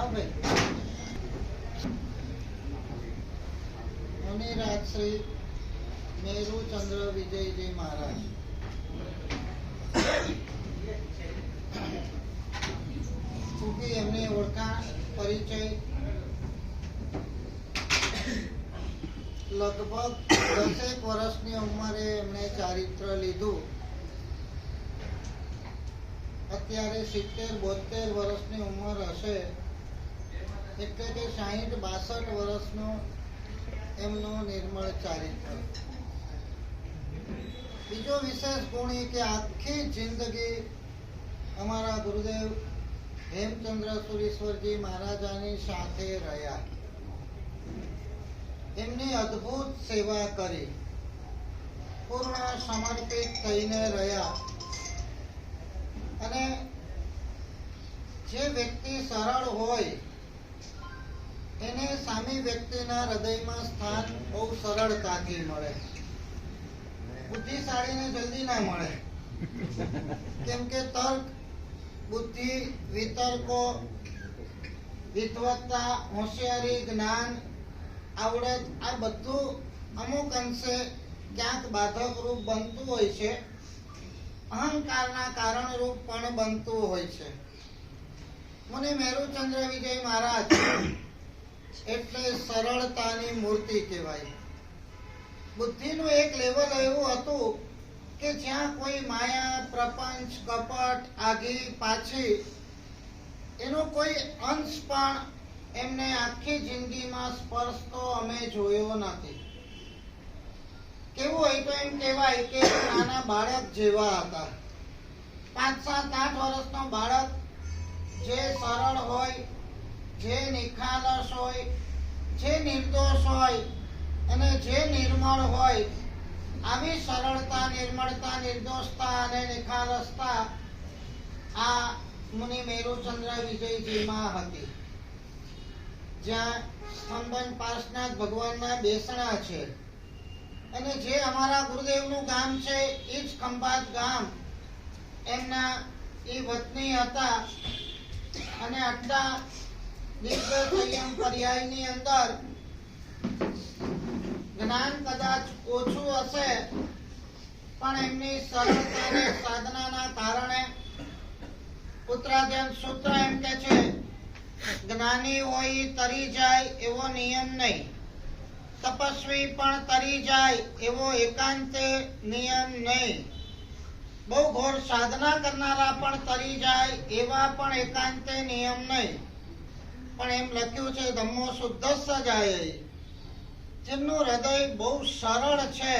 हाँ भाई मुनिराज श्री मेरू चंद्र विजय जी महाराज चूंकि एमनी ओळखाण परिचय लगभग 10 વર્ષની ઉંમરે એમણે ચારિત્ર લીધું. અત્યારે 70-72 વર્ષની ઉંમર હશે, એટલે કે 60-62 વર્ષનો એમનો નિર્મળ ચારિત્ર. બીજો વિશેષ ગુણ એ કે આખી જિંદગી અમારા ગુરુદેવ હેમચંદ્ર સુરીશ્વરજી મહારાજાની સાથે રહ્યા, એમની અદ્ભુત સેવા કરી, પૂર્ણ સમર્પિત થઈને રહ્યા. અને જે વ્યક્તિ સરળ હોય એને સામી વ્યક્તિના હૃદયમાં સ્થાન બહુ સરળતાથી મળે. બુદ્ધિશાળીને જલ્દી ના મળે, કેમ કે તર્ક, બુદ્ધિ, વિતર્કો, વિદ્વત્તા, હોશિયારી, જ્ઞાન, આવડત આ બધું અમુક અંશે ક્યાંક બાધક રૂપ બનતું હોય છે, અહંકારના કારણરૂપ પણ બનતું હોય છે. મુનિ મેરુચંદ્ર વિજય મહારાજ એટલે સરળતાની મૂર્તિ કહેવાય. બુદ્ધિનું એક લેવલ એવું હતું કે જ્યાં કોઈ માયા, પ્રપંચ, કપટ, આઘી પાછી એનો કોઈ અંશ પણ એમને આખી જિંદગીમાં સ્પર્શતો અમે જોયો નથી. કેવું હોય તો એમ કહેવાય કે નાના બાળક જેવા હતા. 5, 7, 8 વર્ષનો બાળક જે સરળ હોય, જે નિખાલસ હોય, જે નિર્દોષ હોય અને જે નિર્મળ હોય, આવી સરળતા, નિર્મળતા, નિર્દોષતા અને નિખાલસતા આ મુનિ મેરુચંદ્ર વિજયજીમાં હતી. જ્યાં સ્તંભન પાર્શ્વનાથ ભગવાનના બેસણા છે, અને જે અમારા ગુરુદેવનું ગામ છે એ જ ખંભાત ગામ એમના એ વતની હતા. અને આટલા દિવ્ય સંયમ પર્યાયની અંદર જ્ઞાન કદાચ ઓછું હશે, પણ એમની સરળતા અને સાધનાના કારણે ઉત્તરાધ્યાન સૂત્ર એમ કે છે, જ્ઞાની હોય તરી જાય એવો નિયમ નહીં, તપસ્વી પણ તરી જાય એવો એકાંતે નિયમ નહીં, બહુ ઘોર સાધના કરનારા પણ તરી જાય એવા પણ એકાંતે નિયમ નહીં. પણ એમ લખ્યું છે ધમ્મો શુદ્ધ જાય, જેમનું હૃદય બહુ સરળ છે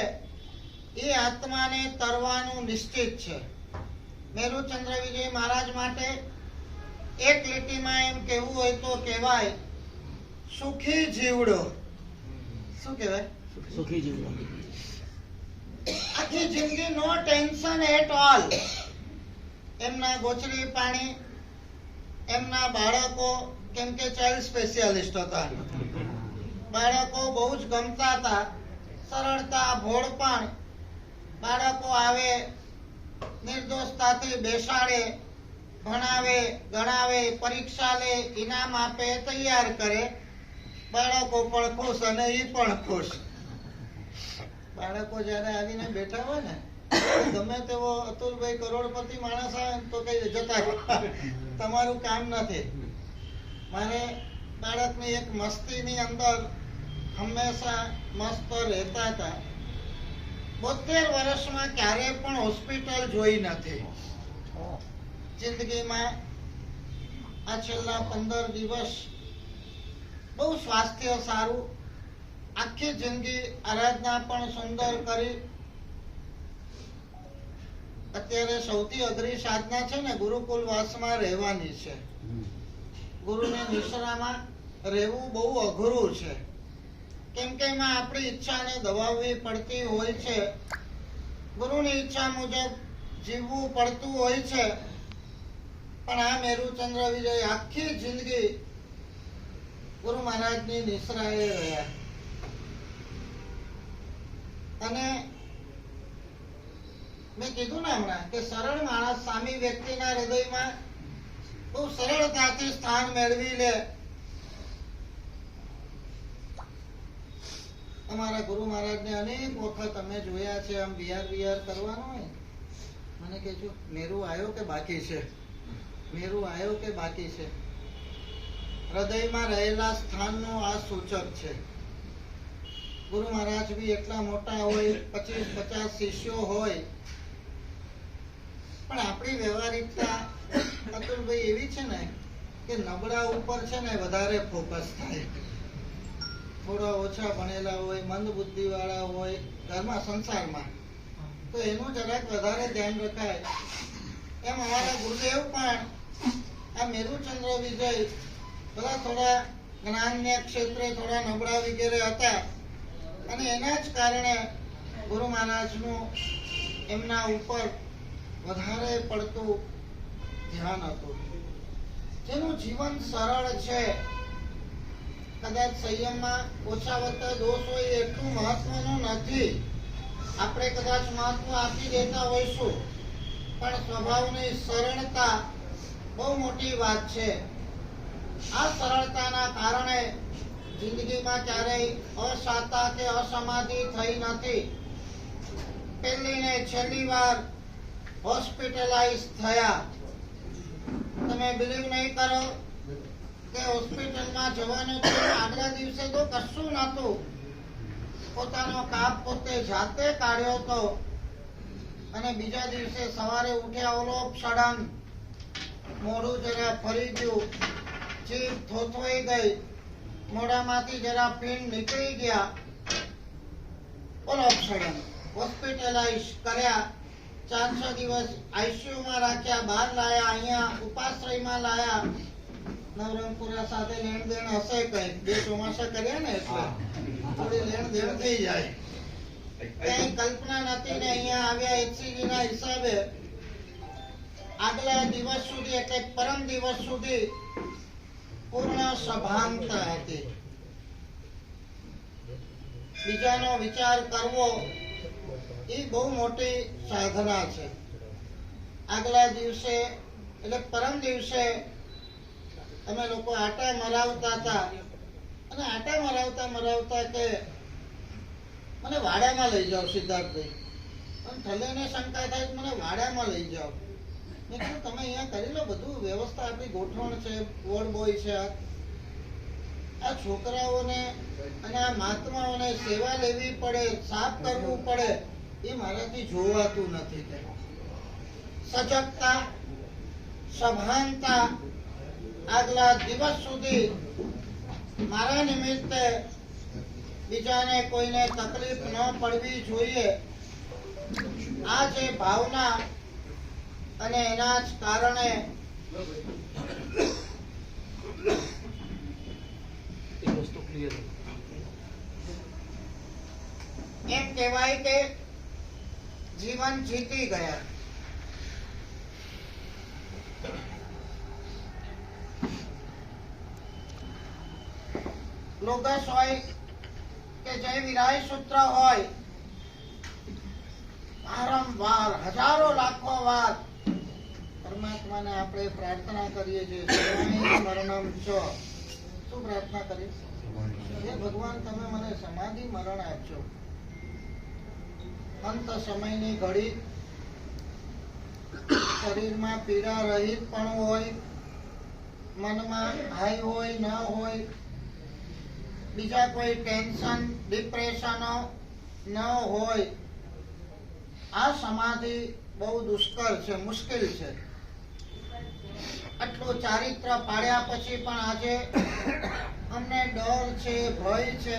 એ આત્માને તરવાનું નિશ્ચિત છે. મેરુચંદ્ર વિજય મહારાજ માટે એક લીટીમાં એમ કહેવું હોય તો કહેવાય સુખી જીવડો. શું કહેવાય? સુખી જીવડો. આખી જિંદગી નો ટેન્શન એટ ઓલ. એમના ગોચરી પાણી, એમના બાળકો, કેમ કે ચાઇલ્ડ સ્પેશિયાલિસ્ટ હતા, બાળકો બહુ જ ગમતા હતા. સરળતા, ભોળપણ, બાળકો આવે નિર્દોષતાથી બેસાડે, ભણાવે, ગણાવે, પરીક્ષા લે, ઇનામ આપે, તૈયાર કરે. બાળકો પણ ખુશ અને એ પણ ખુશ. બાળકો જયારે આવીને બેઠા હોય ને, ગમે તેવો અતુલભાઈ કરોડપતિ માણસ આવે તો કઈ જતા તમારું કામ નથી. મારે બાળકની એક મસ્તીની અંદર હંમેશા મસ્ત રહેતા હતા. 72 વર્ષમાં ક્યારે પણ હોસ્પિટલ જોઈ નથી જિંદગીમાં. આ છેલ્લા 15 દિવસ બહુ સ્વાસ્થ્ય સારું, આખી જિંદગી આરાધના પણ સુંદર કરી. અત્યારે સૌથી અઘરી સાધના છે ને ગુરુકુલ વાસમાં રહેવાની છે. ગુરુની નિશ્રામાં રહેવું બહુ અઘરું છે, કેમ કે એમાં આપણી ઈચ્છાને દબાવવી પડતી હોય છે, ગુરુની ઈચ્છા મુજબ જીવવું પડતું હોય છે. પણ આ મેરુચંદ્ર વિજય આખી જિંદગી ગુરુ મહારાજની નિશ્રાએ રહ્યા. અને મેં કીધું ને હમણાં કે સરળ માણસ સામી વ્યક્તિના હૃદયમાં બહુ સરળતાથી સ્થાન મેળવી લે. અમારા ગુરુ મહારાજને અનેક વખત અમે જોયા છે, આમ વિહાર કરવાનો હોય મને કે છો મેરુ આવ્યો કે બાકી છે, મેરુ આવ્યો કે બાકી છે. હૃદયમાં રહેલા સ્થાનનું આ સૂચક છે. ગુરુ મહારાજ બી એટલા મોટા હોય, 25-50 શિષ્યો હોય, પણ આપણી વ્યવહારિકતા અતુલભાઈ એવી છે ને કે નબળા ઉપર છે ને વધારે ફોકસ થાય. થોડા ઓછા ભણેલા હોય, મંદ બુદ્ધિ વાળા હોય ઘરમાં સંસારમાં, તો એનું જરાક વધારે ધ્યાન રખાય. એમ અમારા ગુરુદેવ પણ આ મેરુચંદ્ર વિજય બધા થોડા જ્ઞાનના ક્ષેત્રે થોડા નબળા વગેરે હતા, અને એના જ કારણે ગુરુ મહારાજનું એમના ઉપર વધારે પડતું ધ્યાન હતું. જેનું જીવન સરળ છે, કદાચ સંયમમાં ઓછા વત્તા દોષ હોય એટલું મહત્વનું નથી. આપણે કદાચ મહત્વ આપી દેતા હોઈશું, પણ સ્વભાવની સરળતા બહુ મોટી વાત છે. આ સરળતાના કારણે જિંદગીમાં ક્યારેય અશાંતા કે અસમાધિ થઈ નથી. પહેલી ને છેલ્લી વાર હોસ્પિટલાઇઝ થયા. તમે બિલીવ નહીં કરો કે હોસ્પિટલમાં જવાનું તો આગલા દિવસે તો કશું નહોતું. પોતાનો કાપ પોતે જાતે કાઢ્યો હતો, અને બીજા દિવસે સવારે ઉઠ્યા ઓલોપ સડન મોઢું જરા ફરી ગયું, જીભ થોથવાઈ ગઈ, મોઢામાંથી જરા ફીણ નીકળી ગયા. ઓલોપ સડન હોસ્પિટલાઇઝ કર્યા. 4-6 દિવસ આઈસીયુમાં રાખ્યા, બહાર લાયા, અહીંયા ઉપાશ્રયમાં લાયા. નવરંગપુરા સાથે લેણ દેણ હશે કઈ, 2 ચોમાસા કર્યા ને એટલે થોડી લેણ દેણ થઈ જાય. કઈ કલ્પના નથી ને અહીંયા આવ્યા એચસીજી ના હિસાબે. આગલા દિવસ સુધી એટલે પરમ દિવસ સુધી પૂર્ણ સભાનતા હતી. બીજાનો વિચાર કરવો એ બહુ મોટી સાધના છે. આગલા દિવસે એટલે પરમ દિવસે અમે લોકો આટા મરાવતા હતા, અને આટા મરાવતા કે મને વાડામાં લઈ જાઓ સિદ્ધાર્થભાઈ. અને ઠલેને શંકા થાય મને વાડામાં લઈ જાઓ. મેં કીધું તમે અહીંયા કરી લો, બધું વ્યવસ્થા આપણી ગોઠવણ છે, વોર્ડ બોય છે. આ છોકરાઓને અને આ મહાત્માઓને સેવા લેવી પડે, સાફ કરવું પડે, એ મારાથી જોવાતું નથી. સજગતા, સભાનતા આગલા દિવસ સુધી મારા નિમિત્તે બીજાને કોઈને તકલીફ ન પડવી જોઈએ, આ જે ભાવના, અને એના જ કારણે એમ કહેવાય કે જીવન જીતી ગયા. લોગસ હોય કે જય વિરાય સૂત્ર હોય, વારંવાર હજારો લાખો વાર પરમાત્માને આપણે પ્રાર્થના કરીએ છીએ, મરણમ છો. શું પ્રાર્થના કરીએ? હે ભગવાન, તમે મને સમાધિ મરણ આપજો. અંત સમયની ઘડી શરીરમાં પીડા રહિત પણ હોય, મનમાં હાઈ હોય ન હોય, બીજા કોઈ ટેન્શન ડિપ્રેશનો ન હોય. આ સમાધિ બહુ દુષ્કર છે, મુશ્કેલ છે. આટલું ચારિત્ર પાડ્યા પછી પણ આજે અમને ડર છે, ભય છે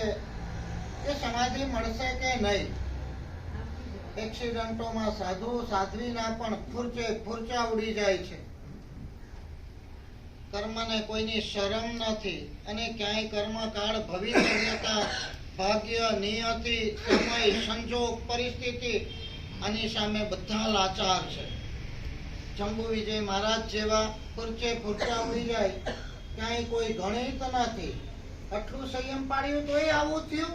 કે સમાધિ મળશે કે નહીં. એક્સિડન્ટોમાં સાધુ સાધ્વીના પણ ફૂરચા ઉડી જાય છે. કર્મને કોઈની શરમ નથી, અને ક્યાંય કર્મકાળ ભવિષ્યતા ભાગ્ય નિયતિ સમય સંજોગ પરિસ્થિતિ આની સામે બધા લાચાર છે. જંબુ વિજય મહારાજ જેવા ફૂરચા ઉડી જાય, ક્યાંય કોઈ ગણિત નથી. આટલું સંયમ પાડ્યું તોય આવું થયું.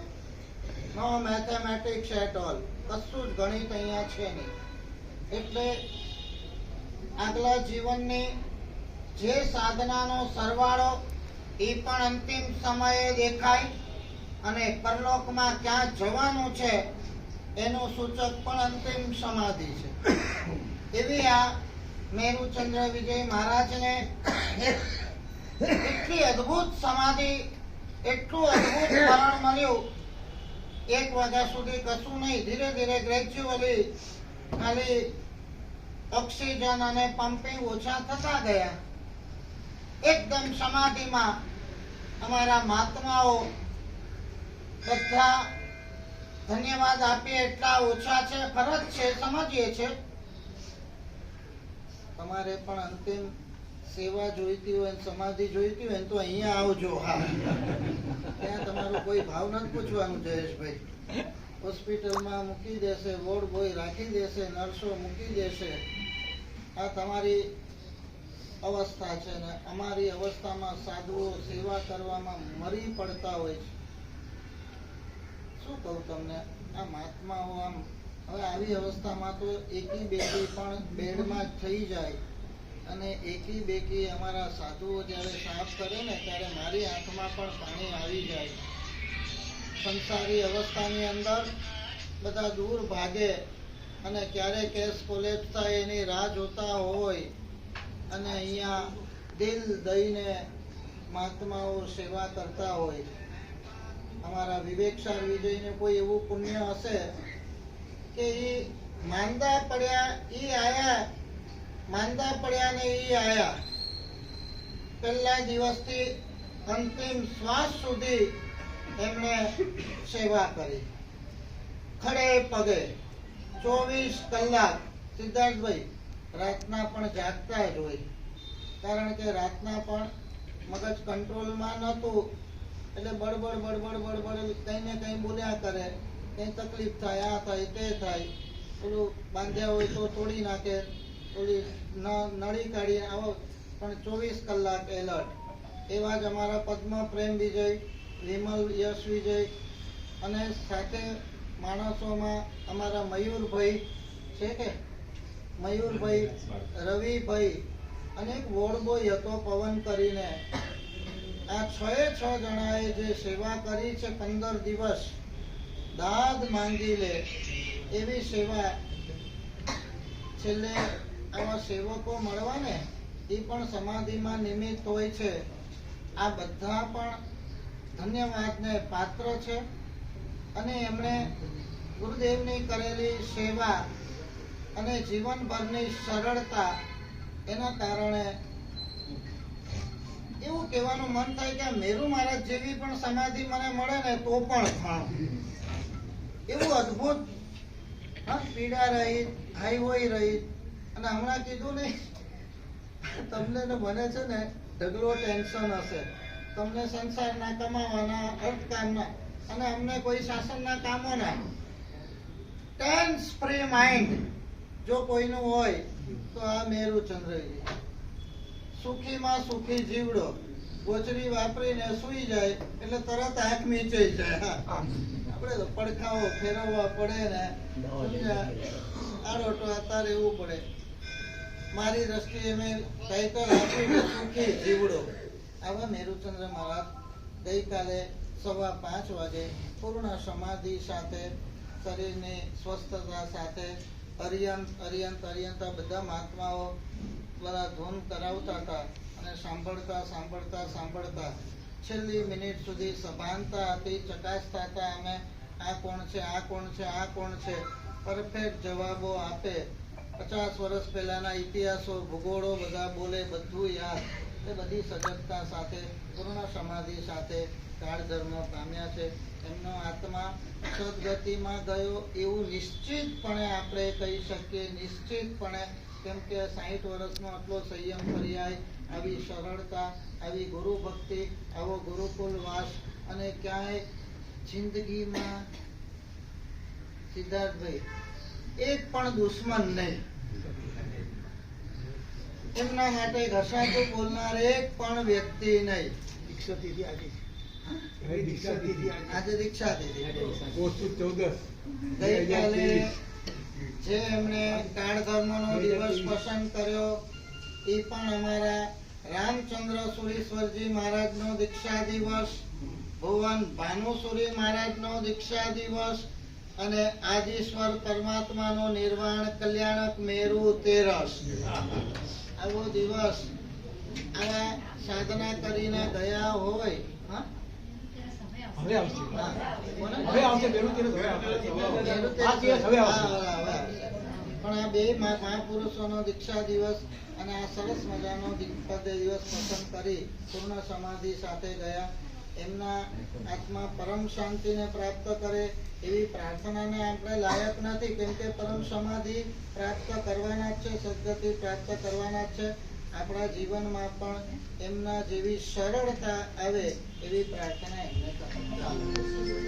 નો મેથેમેટિક્સ એટ ઓલ, કશું જ ગણિત અહીંયા છે નહીં. એટલે આગલા જીવનની જે સાધનાનો સરવાળો એ પણ અંતિમ સમયે દેખાય અને પરલોકમાં ક્યાં જવાનું છે એનું સૂચક પણ અંતિમ સમાધિ છે. એવી આ મેરુચંદ્ર વિજય મહારાજને એટલી અદ્ભુત સમાધિ, એટલું અદ્ભુત મરણ મળ્યું. 1 વાગ્યા સુધી કશું નહીં, ધીરે ધીરે ગ્રેજ્યુઅલી ખાલી ઓક્સિજન અને પંપિંગ ઓછા થતા ગયા. એકદમ સમાધિમાં અમારા મહાત્માઓ બધા ધન્યવાદ આપીએ એટલા ઓછા છે. ફરજ છે, સમજીએ છે. તમારે પણ અંતિમ સેવા જોઈતી હોય, સમાધિ જોઈતી હોય તો અહીંયા આવજો. હા, ત્યાં તમારું કોઈ ભાવ નથી પૂછવાનું. જયેશભાઈ હોસ્પિટલમાં મૂકી દેશે, વોર્ડ બોય રાખી દેશે, નર્સો મૂકી દેશે. આ તમારી અવસ્થા છે ને અમારી અવસ્થામાં સાધુઓ સેવા કરવામાં મરી પડતા હોય છે. શું કહું તમને, આ મહાત્માઓ આમ હવે આવી અવસ્થામાં તો એકી બેકી પણ બેડમાં થઈ જાય અને એકી બેકી અમારા સાધુઓ જ્યારે સાફ કરે ને ત્યારે મારી આંખમાં પણ પાણી આવી જાય. સંસારી અવસ્થાની અંદર બધા દૂર ભાગે અને ક્યારે કેસ કોલેપ્સ થાય એની રાહ જોતા હોય અને અહીંયા દિલ દઈને મહાત્માઓ સેવા કરતા હોય. અમારા વિવેકસાર વિજયને કોઈ એવું પુણ્ય હશે કે એ માંદા પડ્યા ને એ આયા પહેલા દિવસથી અંતિમ શ્વાસ સુધી એમણે સેવા કરી. ખડે પગે 24 કલાક. સિદ્ધાર્થભાઈ રાતના પણ જાગતા જ હોય, કારણ કે રાતના પણ મગજ કંટ્રોલમાં નહોતું એટલે બડબડ કઈ ને કઈ બોલ્યા કરે. કઈ તકલીફ થાય, આ થાય, તે થાય, ઓલું બાંધ્યા હોય તો તોડી નાખે, ઓલી નળી કાઢી આવો. પણ 24 કલાક એલર્ટ. એવા જ અમારા પદ્મ પ્રેમ વિજય, વિમલ યશ વિજય અને સાથે માણસોમાં અમારા મયુરભાઈ છે કે મયુરભાઈ, રવિભાઈ અને એક વોર્ડ બોય હતો પવન કરીને. આ 6 જણાએ જે સેવા કરી છે 15 દિવસ, દાદ માંગી લે એવી સેવા. છેલ્લે આવા સેવકો મળવા ને એ પણ સમાધિમાં નિમિત્ત હોય છે. આ બધા પણ ધન્યવાદને પાત્ર છે અને એમણે ગુરુદેવની કરેલી સેવા અને જીવનભરની સરળતા એના કારણે એવું કહેવાનું મન થાય કે મેરુ મહારાજ જેવી પણ સમાધિ મને મળે ને તો પણ ખાણું. એવું અદ્ભુત પીડા રહિત, હાઈવોય રહિત. અને હમણાં કીધું ને તમને ને મને છે ને ઢગલો ટેન્શન હશે, તમને સંસારના કમાવાના, અર્થકામના અને અમને કોઈ શાસનના કામોના. ટેન્સ ફ્રી માઇન્ડ જો કોઈનું હોય તો આ મેરુચંદ્રજી. સુખીમાં સુખી જીવડો. ગોચરી વાપરીને સુઈ જાય એટલે તરત આંખ મીચાઈ જાય. આપણે તો પડખાઓ ફેરવવા પડે ને, આડોટો અત્યારે એવું પડે. મારી દ્રષ્ટિએ મેં ટાઇટલ આપ્યું સુખી જીવડો. આવા મેરુચંદ્ર મહારાજ ગઈકાલે 5:15 વાગે પૂર્ણ સમાધિ સાથે, શરીરની સ્વસ્થતા સાથે અરિયંત બધા મહાત્માઓ દ્વારા ધૂન કરાવતા હતા અને સાંભળતા છેલ્લી મિનિટ સુધી સભાનતા હતી. ચકાસતા હતા અમે આ કોણ છે. પરફેક્ટ જવાબો આપે. 50 વર્ષ પહેલાના ઇતિહાસો, ભૂગોળો બધા બોલે, બધું યાદ. એ બધી સજગતા સાથે પૂર્ણ સમાધિ સાથે કાળ ધર્મ પામ્યા છે. એમનો આત્મા સદગતિમાં ગયો એવું નિશ્ચિતપણે આપણે કહી શકીએ. નિશ્ચિતપણે. કેમ કે 60 વર્ષનો આટલો સંયમ પર્યાય, આવી સરળતા, આવી ગુરુ ભક્તિ, આવો ગુરુકુલ વાસ અને ક્યાંય જિંદગીમાં સિદ્ધાર્થભાઈ એક પણ દુશ્મન નહીં. એમના માટે ઘસાતું બોલનાર એક પણ વ્યક્તિ નહીં. આજે દીક્ષા દીધી. ગઈકાલે જે એમણે કાળ ધર્મનો દિવસ પસંદ કર્યો એ પણ અમારા રામચંદ્ર સુરીશ્વરજી મહારાજનો દીક્ષા દિવસ, ભુવન ભાનુસુરી મહારાજનો દીક્ષા દિવસ અને આદિશ્વર પરમાત્માનો નિર્વાણ કલ્યાણક મેરુ તેરસ. આવો દિવસ આવા સાધના કરીને ગયા હોય. હા? હવે આવશે. હા. હવે આવશે મેરુ તેરસ હવે આવશે. આ દિવસ હવે આવશે. પણ આ બે મહાપુરુષોનો દીક્ષા દિવસ અને આ સરસ મજાનો દિગ્પદ દિવસ પસંદ કરી પૂર્ણ સમાધિ સાથે ગયા. એમના આત્મા પરમ શાંતિને પ્રાપ્ત કરે એવી પ્રાર્થનાને આપણે લાયક નથી, કેમ કે પરમ સમાધિ પ્રાપ્ત કરવાના જ છે, સદગતિ પ્રાપ્ત કરવાના જ છે. આપણા જીવનમાં પણ એમના જેવી સરળતા આવે એવી પ્રાર્થના એમને કરવી.